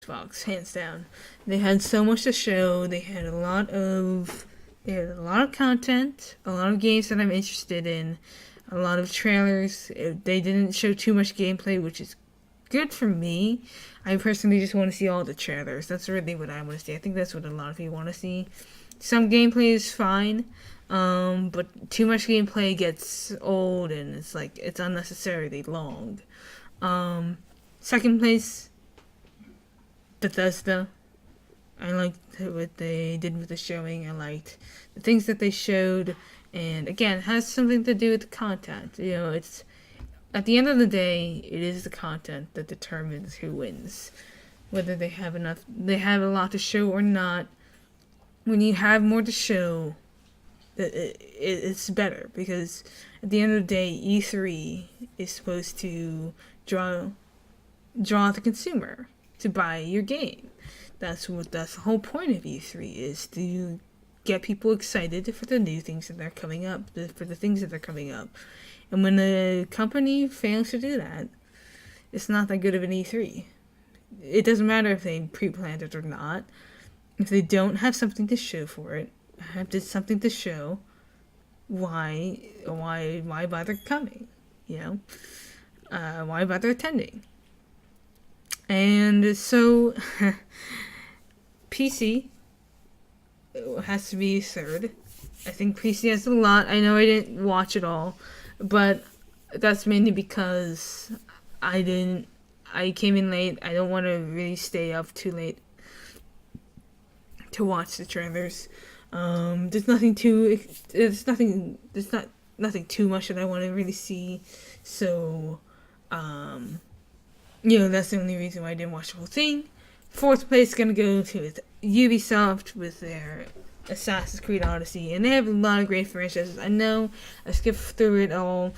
Xbox, hands down. They had so much to show. They had a lot of content, a lot of games that I'm interested in, a lot of trailers. They didn't show too much gameplay, which is good for me. I personally just want to see all the trailers. That's really what I want to see. I think that's what a lot of people want to see. Some gameplay is fine, but too much gameplay gets old and it's unnecessarily long. Second place, Bethesda. I liked what they did with the showing. I liked the things that they showed, and again, it has something to do with the content. It's at the end of the day, it is the content that determines who wins. Whether they have a lot to show or not. When you have more to show, it's better, because at the end of the day, E3 is supposed to draw the consumer to buy your game. That's the whole point of E3, is to get people excited for the new things that they're coming up, for the things that are coming up. And when a company fails to do that, it's not that good of an E3. It doesn't matter if they pre-planned it or not. If they don't have something to show for it, something to show, why bother coming? Why bother attending? And so, PC has to be third. I think PC has a lot. I know I didn't watch it all, but that's mainly because I came in late. I don't want to really stay up too late to watch the trailers. There's nothing too much that I want to really see. So, that's the only reason why I didn't watch the whole thing. Fourth place is gonna go to Ubisoft with their Assassin's Creed Odyssey, and they have a lot of great franchises. I know I skipped through it all,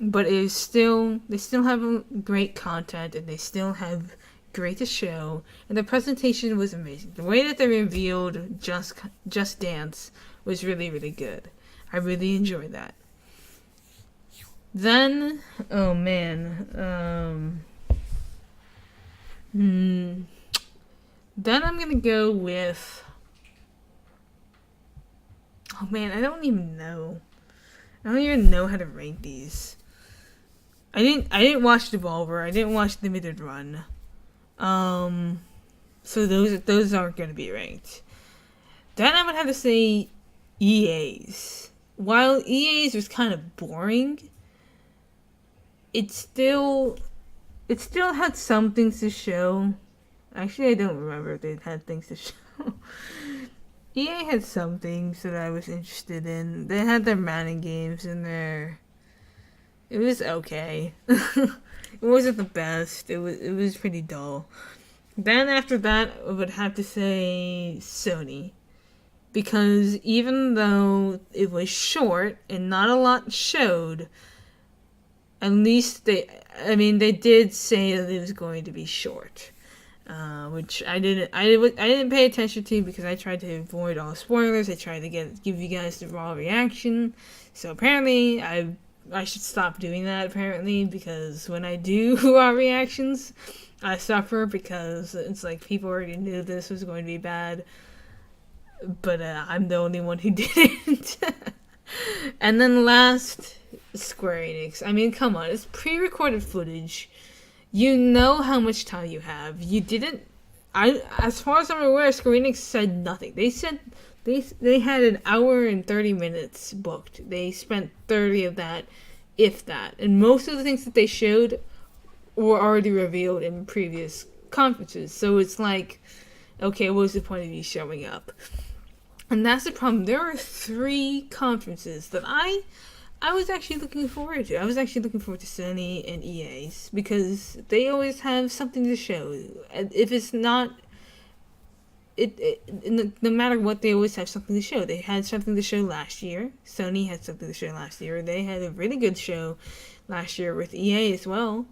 but they still have great content, and they still have great to show, and the presentation was amazing. The way that they revealed Just Dance was really, really good. I really enjoyed that. Then, oh man, then I'm gonna go with, oh man, I don't even know how to rank these. I didn't watch Devolver. I didn't watch Limited Run. So those aren't going to be ranked. Then I would have to say EA's. While EA's was kind of boring, it still had some things to show. Actually, I don't remember if they had things to show. EA had some things that I was interested in. They had their Manning games in there. It was okay. It wasn't the best. It was pretty dull. Then after that, I would have to say Sony. Because even though it was short and not a lot showed, at least they did say that it was going to be short. Which I didn't pay attention to, because I tried to avoid all spoilers. I tried to give you guys the raw reaction. So apparently I should stop doing that, apparently, because when I do raw reactions, I suffer, because it's like people already knew this was going to be bad, but I'm the only one who didn't. And then last, Square Enix. I mean, come on, it's pre-recorded footage. You know how much time you have. As far as I'm aware, Square Enix said nothing. They said they had an hour and 30 minutes booked. They spent 30 of that, if that. And most of the things that they showed were already revealed in previous conferences. So it's like, okay, what was the point of you showing up? And that's the problem. There are 3 conferences that I was actually looking forward to. I was actually looking forward to Sony and EA's, because they always have something to show. If it's not, no matter what, they always have something to show. They had something to show last year. Sony had something to show last year. They had a really good show last year with EA as well.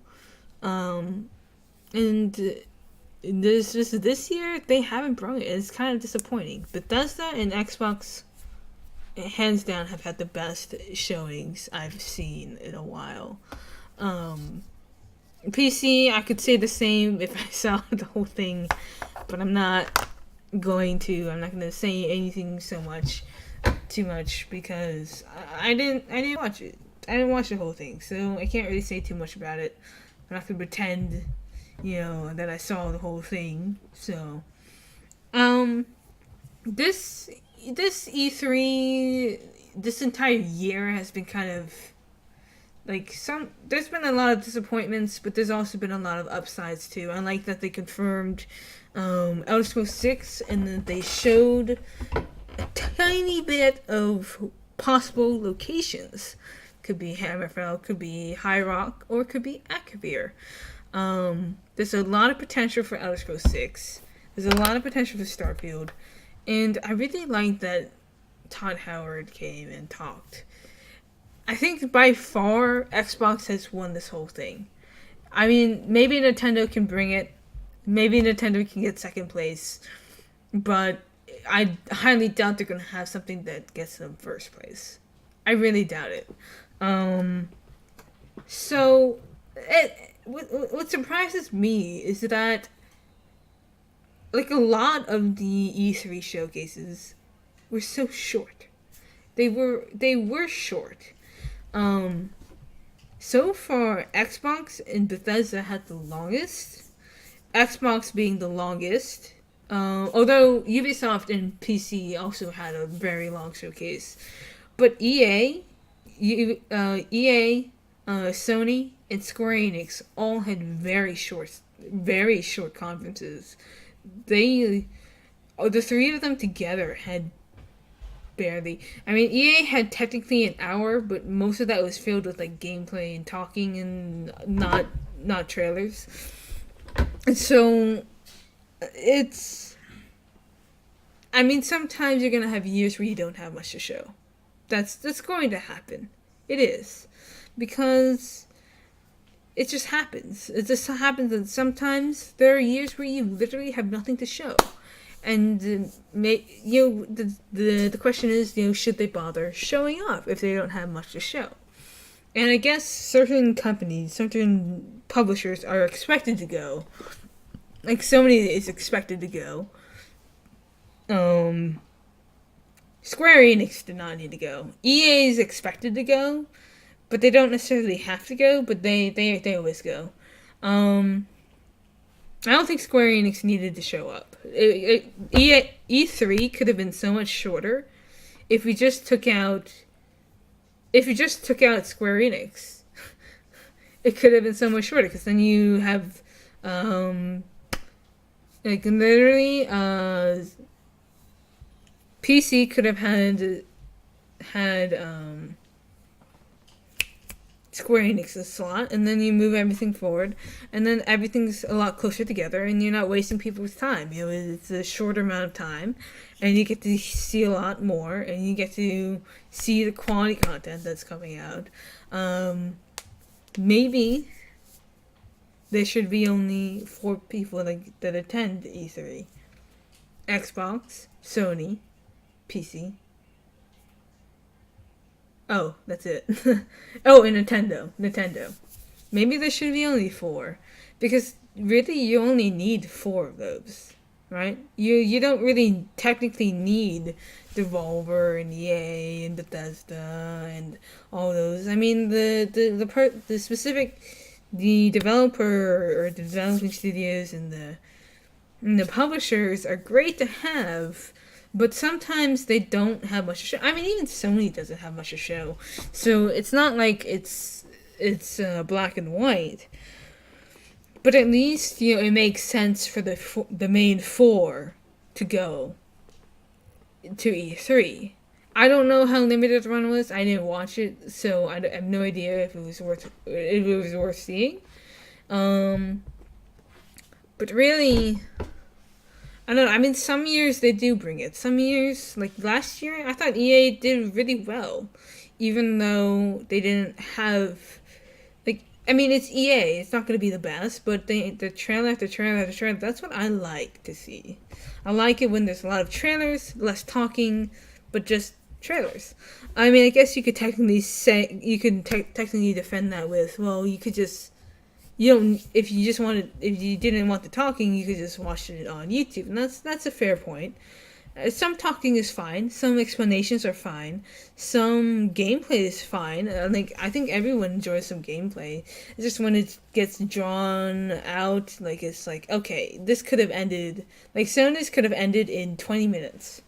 And this year, they haven't brought it. It's kind of disappointing. Bethesda and Xbox, hands down, have had the best showings I've seen in a while. PC, I could say the same if I saw the whole thing, but I'm not going to. I'm not going to say anything too much, because I didn't watch it. I didn't watch the whole thing, so I can't really say too much about it. I'm not going to pretend, that I saw the whole thing. So, um, this this E3, this entire year has been kind of like there's been a lot of disappointments, but there's also been a lot of upsides too. I like that they confirmed Elder Scrolls 6, and that they showed a tiny bit of possible locations. Could be Hammerfell, could be High Rock, or could be Akavir. There's a lot of potential for Elder Scrolls 6. There's a lot of potential for Starfield. And I really like that Todd Howard came and talked. I think by far Xbox has won this whole thing. I mean, maybe Nintendo can bring it. Maybe Nintendo can get second place. But I highly doubt they're going to have something that gets them first place. I really doubt it. So, what surprises me is that, like, a lot of the E3 showcases were so short. They were short. So far, Xbox and Bethesda had the longest. Xbox being the longest. Although Ubisoft and PC also had a very long showcase. But EA, Sony, and Square Enix all had very short conferences. The three of them together had barely. I mean, EA had technically an hour, but most of that was filled with like gameplay and talking, and not trailers. And so it's. I mean, sometimes you're gonna have years where you don't have much to show. That's going to happen. It is, because it just happens. It just happens, and sometimes there are years where you literally have nothing to show. And the question is, should they bother showing up if they don't have much to show? And I guess certain companies, certain publishers are expected to go. Like Sony is expected to go. Square Enix did not need to go. EA is expected to go, but they don't necessarily have to go. But they always go. I don't think Square Enix needed to show up. E3 could have been so much shorter if we just took out Square Enix. It could have been so much shorter, because then you have like literally PC could have had Square Enix's slot, and then you move everything forward, and then everything's a lot closer together, and you're not wasting people's time. It's a shorter amount of time, and you get to see a lot more, and you get to see the quality content that's coming out. Maybe there should be only 4 people that attend E3. Xbox, Sony, PC. Oh, that's it. Oh, and Nintendo. Maybe there should be only 4. Because really you only need 4 of those. Right? You don't really technically need Devolver and EA and Bethesda and all those. I mean, the developer or the developing studios and the publishers are great to have, but sometimes they don't have much to show. I mean, even Sony doesn't have much to show. So it's not like it's black and white. But at least, it makes sense for the main 4 to go to E3. I don't know how limited the run was. I didn't watch it, so I have no idea if it was worth seeing. But really, I don't know. I mean, some years they do bring it. Some years, like last year, I thought EA did really well, even though they didn't have. I mean, it's EA. It's not going to be the best, but the trailer after trailer after trailer, that's what I like to see. I like it when there's a lot of trailers, less talking, but just trailers. I mean, I guess you could technically defend that with, well, you could just You don't. If you just wanted, if you didn't want the talking, you could just watch it on YouTube, and that's a fair point. Some talking is fine. Some explanations are fine. Some gameplay is fine. Like I think everyone enjoys some gameplay. It's just when it gets drawn out, like it's like okay, this could have ended. Like Sony's could have ended in 20 minutes.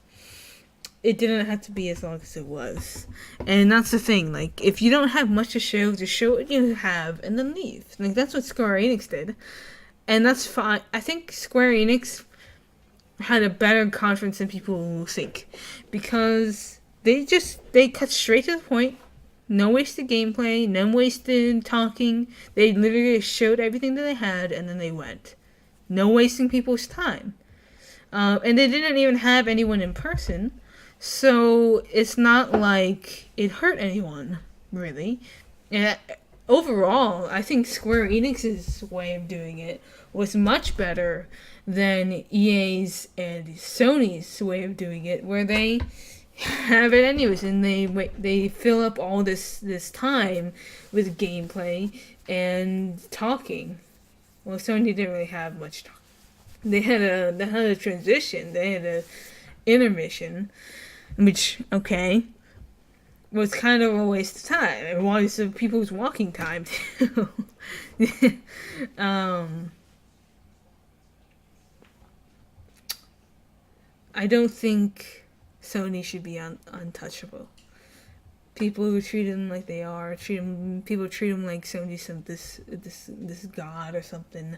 It didn't have to be as long as it was, and that's the thing. Like if you don't have much to show, just show what you have and then leave. Like that's what Square Enix did, and that's fine. I think Square Enix had a better conference than people think, because they cut straight to the point. No wasted gameplay, no wasted talking. They literally showed everything that they had and then they went. No wasting people's time. And they didn't even have anyone in person, so it's not like it hurt anyone, really. And overall, I think Square Enix's way of doing it was much better than EA's and Sony's way of doing it, where they have it anyways, and they fill up all this time with gameplay and talking. Well, Sony didn't really have much talk. They had a transition. They had a intermission, which okay was kind of a waste of time. It was people's walking time too. I don't think Sony should be untouchable. People who treat them like they are, people treat them like Sony's this god or something,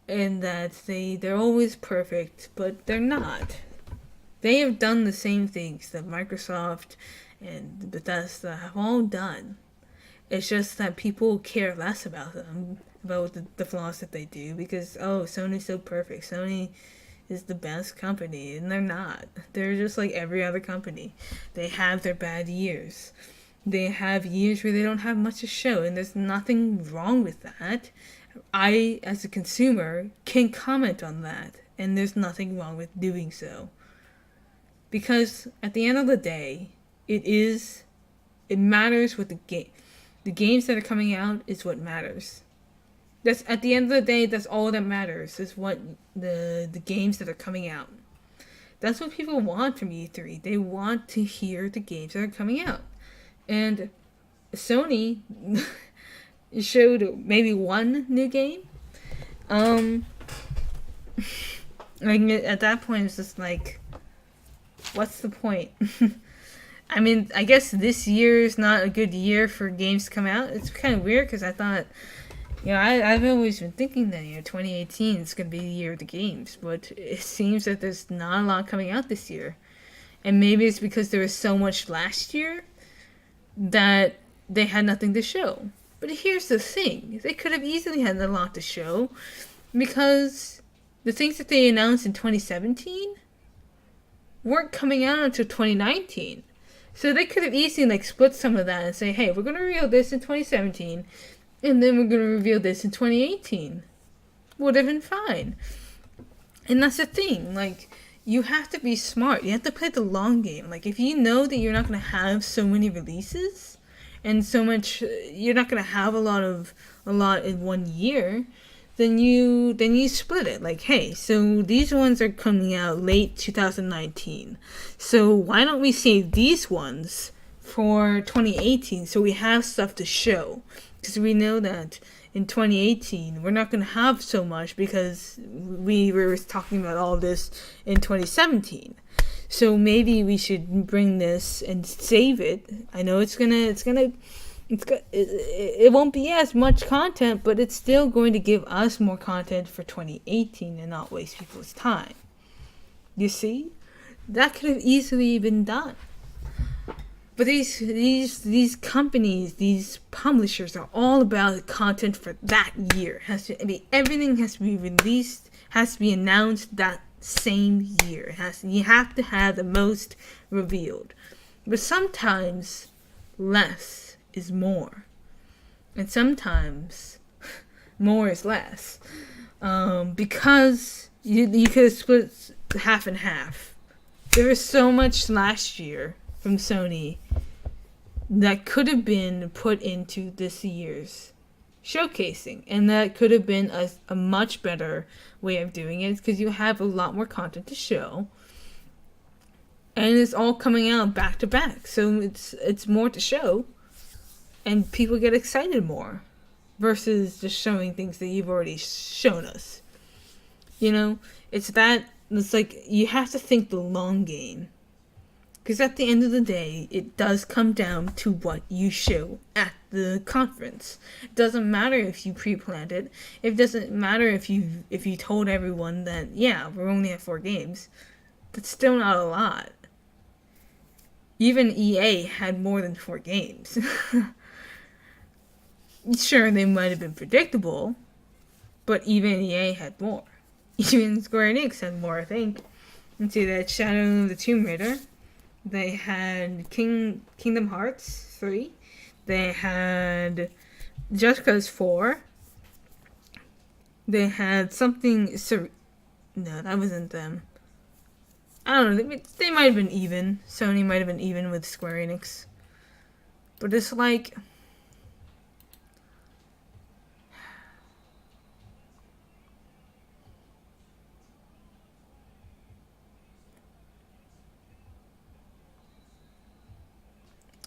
and that they're always perfect, but they're not. They have done the same things that Microsoft and Bethesda have all done. It's just that people care less about them, about the flaws that they do, because Sony's so perfect. Sony is the best company, and they're not. They're just like every other company. They have their bad years. They have years where they don't have much to show, and there's nothing wrong with that. I, as a consumer, can comment on that, and there's nothing wrong with doing so. Because at the end of the day, it matters what the games that are coming out is what matters. That's at the end of the day, that's all that matters, is what the games that are coming out. That's what people want from E3. They want to hear the games that are coming out. And Sony showed maybe one new game. Like at that point it's just like, what's the point? I mean, I guess this year is not a good year for games to come out. It's kind of weird because I thought, I've always been thinking that 2018 is going to be the year of the games, but it seems that there's not a lot coming out this year. And maybe it's because there was so much last year that they had nothing to show. But here's the thing. They could have easily had a lot to show, because the things that they announced in 2017 weren't coming out until 2019. So they could have easily split some of that and say, hey, we're going to reveal this in 2017, and then we're going to reveal this in 2018. Would have been fine. And that's the thing. You have to be smart. You have to play the long game. If you know that you're not going to have so many releases, and so much, you're not going to have a lot in 1 year, then you split it. Hey, so these ones are coming out late 2019. So why don't we save these ones for 2018 so we have stuff to show? Because we know that in 2018 we're not going to have so much because we were talking about all this in 2017. So maybe we should bring this and save it. I know it won't be as much content, but it's still going to give us more content for 2018 and not waste people's time. You see? That could have easily been done. But these companies, these publishers are all about content for that year. Everything has to be released, has to be announced that same year. You have to have the most revealed. But sometimes less is more. And sometimes more is less. Because you could have split half and half. There was so much last year from Sony that could have been put into this year's showcasing, and that could have been a much better way of doing it because you have a lot more content to show, and it's all coming out back to back, so it's more to show, and people get excited more versus just showing things that you've already shown us. You know, it's like you have to think the long game. Because at the end of the day, it does come down to what you show at the conference. It doesn't matter if you pre-planned it. It doesn't matter if you told everyone that, yeah, we're only at 4 games. That's still not a lot. Even EA had more than 4 games. Sure, they might have been predictable, but even EA had more. Even Square Enix had more, I think. Let's see, that Shadow of the Tomb Raider. They had Kingdom Hearts 3. They had Just Cause 4. They had something... No, that wasn't them. I don't know. They might have been even. Sony might have been even with Square Enix. But it's like...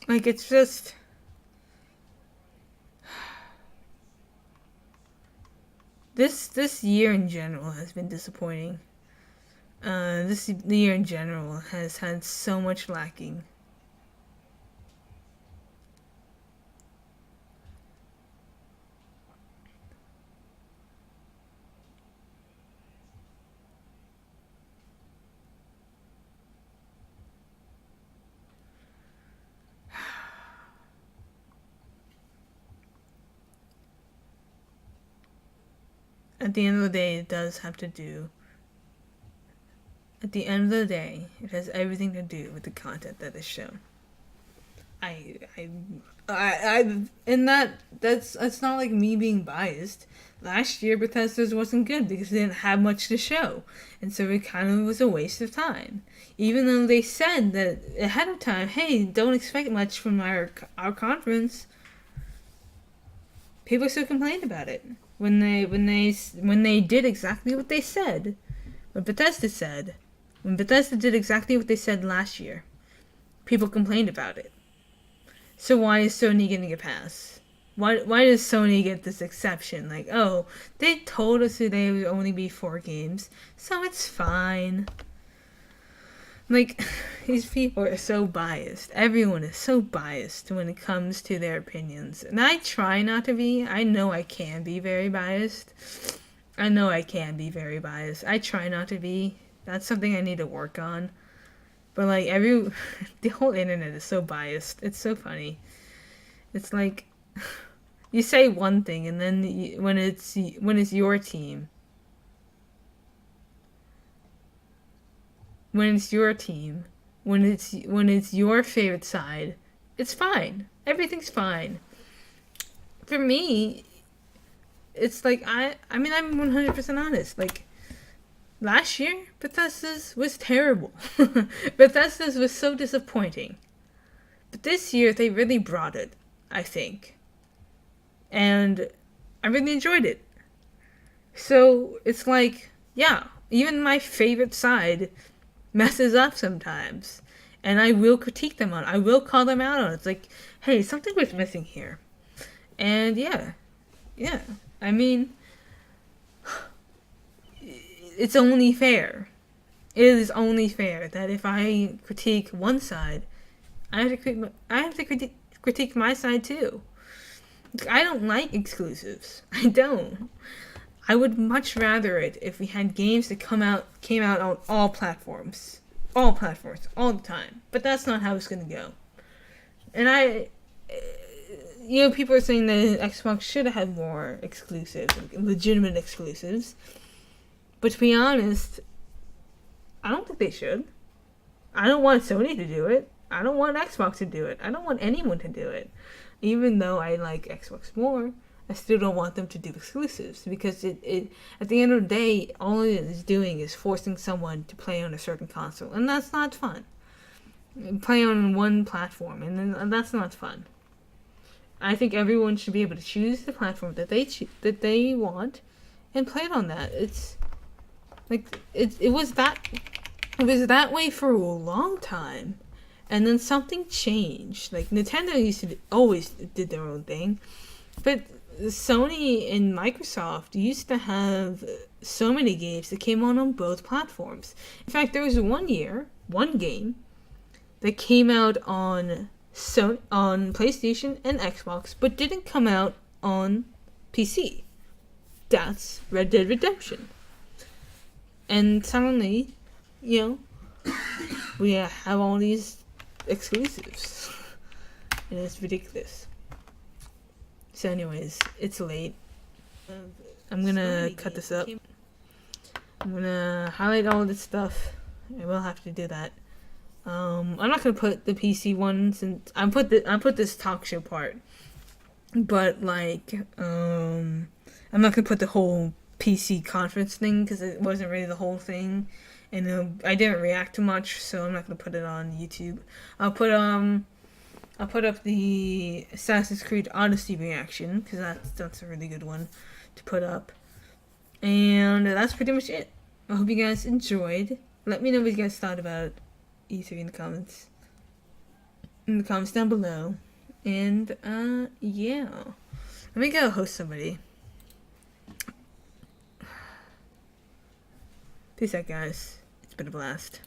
Like, it's just... This year in general has been disappointing. This year in general has had so much lacking. At the end of the day, it does have to do... At the end of the day, it has everything to do with the content that is shown. And that's not like me being biased. Last year, Bethesda's wasn't good because they didn't have much to show. And so it kind of was a waste of time. Even though they said that ahead of time, hey, don't expect much from our conference, people still complained about it. When they did exactly what they said. When Bethesda did exactly what they said last year, people complained about it. So why is Sony getting a pass? Why does Sony get this exception? Like, oh, they told us that they would only be 4 games, so it's fine. Like, these people are so biased. Everyone is so biased when it comes to their opinions. And I try not to be. I know I can be very biased. I try not to be. That's something I need to work on. But like the whole internet is so biased. It's so funny. It's like you say one thing and then when it's your team, when it's your favorite side, it's fine. Everything's fine. For me, it's like I mean I'm 100% honest. Like last year, Bethesda's was terrible. Bethesda's was so disappointing. But this year, they really brought it, I think. And I really enjoyed it. So, it's like, yeah, even my favorite side messes up sometimes. And I will critique them on it. I will call them out on it. It's like, hey, something was missing here. And yeah. I mean... It's only fair. It is only fair that if I critique one side, I have to critique my side too. I don't like exclusives. I don't. I would much rather it if we had games that came out on all platforms, all the time. But that's not how it's gonna go. And people are saying that Xbox should have more exclusives, legitimate exclusives. But to be honest, I don't think they should. I don't want Sony to do it. I don't want Xbox to do it. I don't want anyone to do it. Even though I like Xbox more, I still don't want them to do exclusives. Because it at the end of the day, all it is doing is forcing someone to play on a certain console. And that's not fun. Play on one platform, and that's not fun. I think everyone should be able to choose the platform that they want, and play it on that. It's like it was that way for a long time, and then something changed. Like Nintendo used to always did their own thing, but Sony and Microsoft used to have so many games that came on both platforms. In fact, there was one game that came out on PlayStation and Xbox, but didn't come out on PC. That's Red Dead Redemption. And suddenly, we have all these exclusives, and it's ridiculous. So anyways, it's late. I'm gonna cut this up. I'm gonna highlight all this stuff. I will have to do that. I'm not gonna put the PC one since I put this talk show part, but like I'm not gonna put the whole PC conference thing because it wasn't really the whole thing, and I didn't react too much, so I'm not gonna put it on YouTube. I'll put up the Assassin's Creed Odyssey reaction because that's a really good one to put up, and that's pretty much it. I hope you guys enjoyed. Let me know what you guys thought about E3 in the comments down below. And yeah, let me go host somebody. Peace out, guys. It's been a blast.